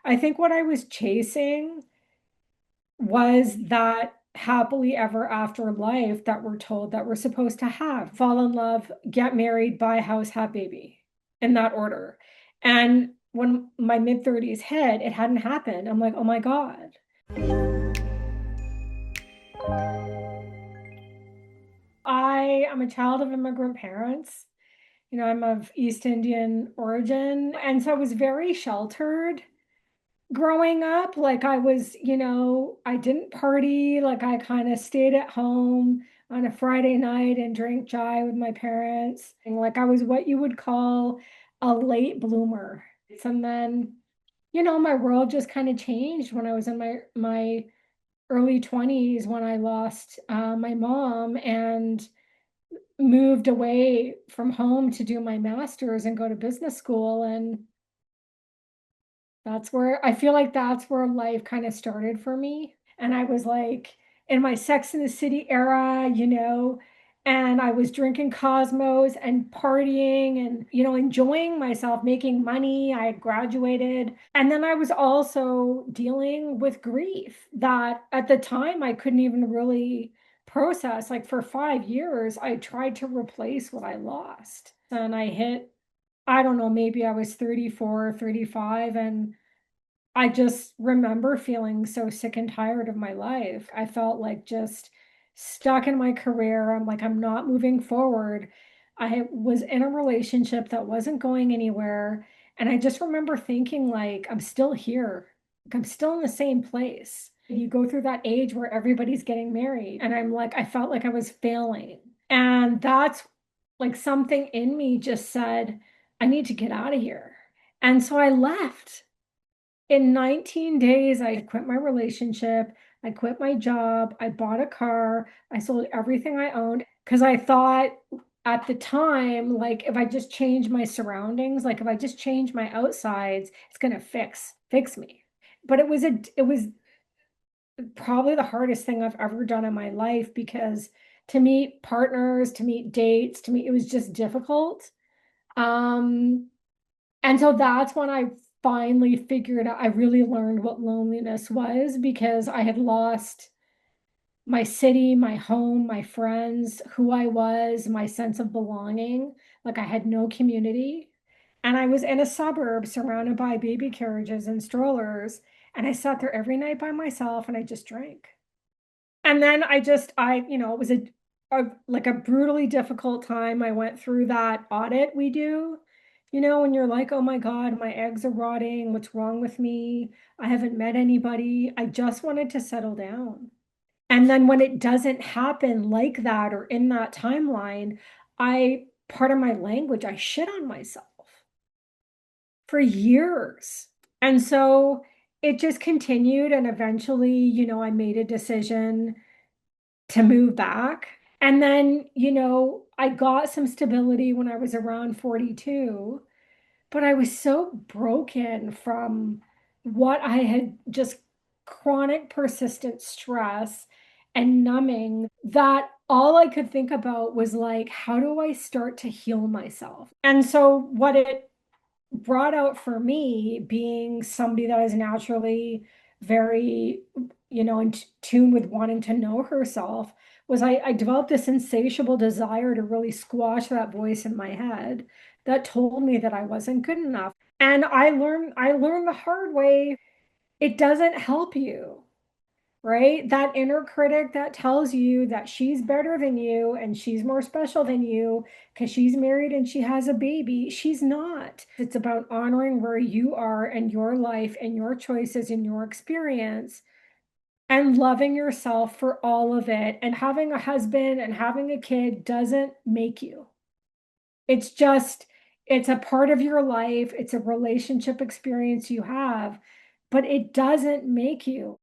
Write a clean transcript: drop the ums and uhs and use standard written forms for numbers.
I think what I was chasing was that happily ever after life that we're told that we're supposed to have. Fall in love, get married, buy a house, have baby, in that order. And when my mid 30s hit, it hadn't happened. I'm like, oh my God. I am a child of immigrant parents. I'm of East Indian origin. And so I was very sheltered growing up. Like I was, I didn't party. Like I kind of stayed at home on a Friday night and drank chai with my parents. And like I was what you would call a late bloomer. And then, my world just kind of changed when I was in my early 20s when I lost my mom and moved away from home to do my master's and go to business school. And that's where I feel like that's where life kind of started for me. And I was like in my Sex in the City era, and I was drinking Cosmos and partying and, enjoying myself, making money. I had graduated. And then I was also dealing with grief that at the time I couldn't even really process. Like for 5 years, I tried to replace what I lost. And I hit, I don't know, maybe I was 34, 35, and I just remember feeling so sick and tired of my life. I felt like just stuck in my career. I'm like, I'm not moving forward. I was in a relationship that wasn't going anywhere. And I just remember thinking, like, I'm still here. Like, I'm still in the same place. You go through that age where everybody's getting married. And I'm like, I felt like I was failing. And that's like something in me just said, I need to get out of here. And so I left. In 19 days, I quit my relationship. I quit my job. I bought a car. I sold everything I owned because I thought at the time, like if I just change my surroundings, like if I just change my outsides, it's gonna fix me. But it was probably the hardest thing I've ever done in my life because to meet partners, to meet dates, to meet it was just difficult. Um, and so that's when I finally figured out, I really learned what loneliness was because I had lost my city, my home, my friends, who I was, my sense of belonging. Like I had no community. And I was in a suburb surrounded by baby carriages and strollers. And I sat there every night by myself and I just drank. And then it was like a brutally difficult time. I went through that audit we do, when you're like, oh my God, my eggs are rotting. What's wrong with me? I haven't met anybody. I just wanted to settle down. And then when it doesn't happen like that or in that timeline, part of my language, I shit on myself for years. And so it just continued. And eventually, I made a decision to move back. And then, I got some stability when I was around 42, but I was so broken from what I had just chronic persistent stress and numbing that all I could think about was like, how do I start to heal myself? And so, what it brought out for me being somebody that is naturally very, in tune with wanting to know herself was I developed this insatiable desire to really squash that voice in my head that told me that I wasn't good enough. And I learned the hard way. It doesn't help you, right? That inner critic that tells you that she's better than you and she's more special than you because she's married and she has a baby. She's not. It's about honoring where you are and your life and your choices and your experience and loving yourself for all of it. And having a husband and having a kid doesn't make you. It's just, it's a part of your life. It's a relationship experience you have, but it doesn't make you.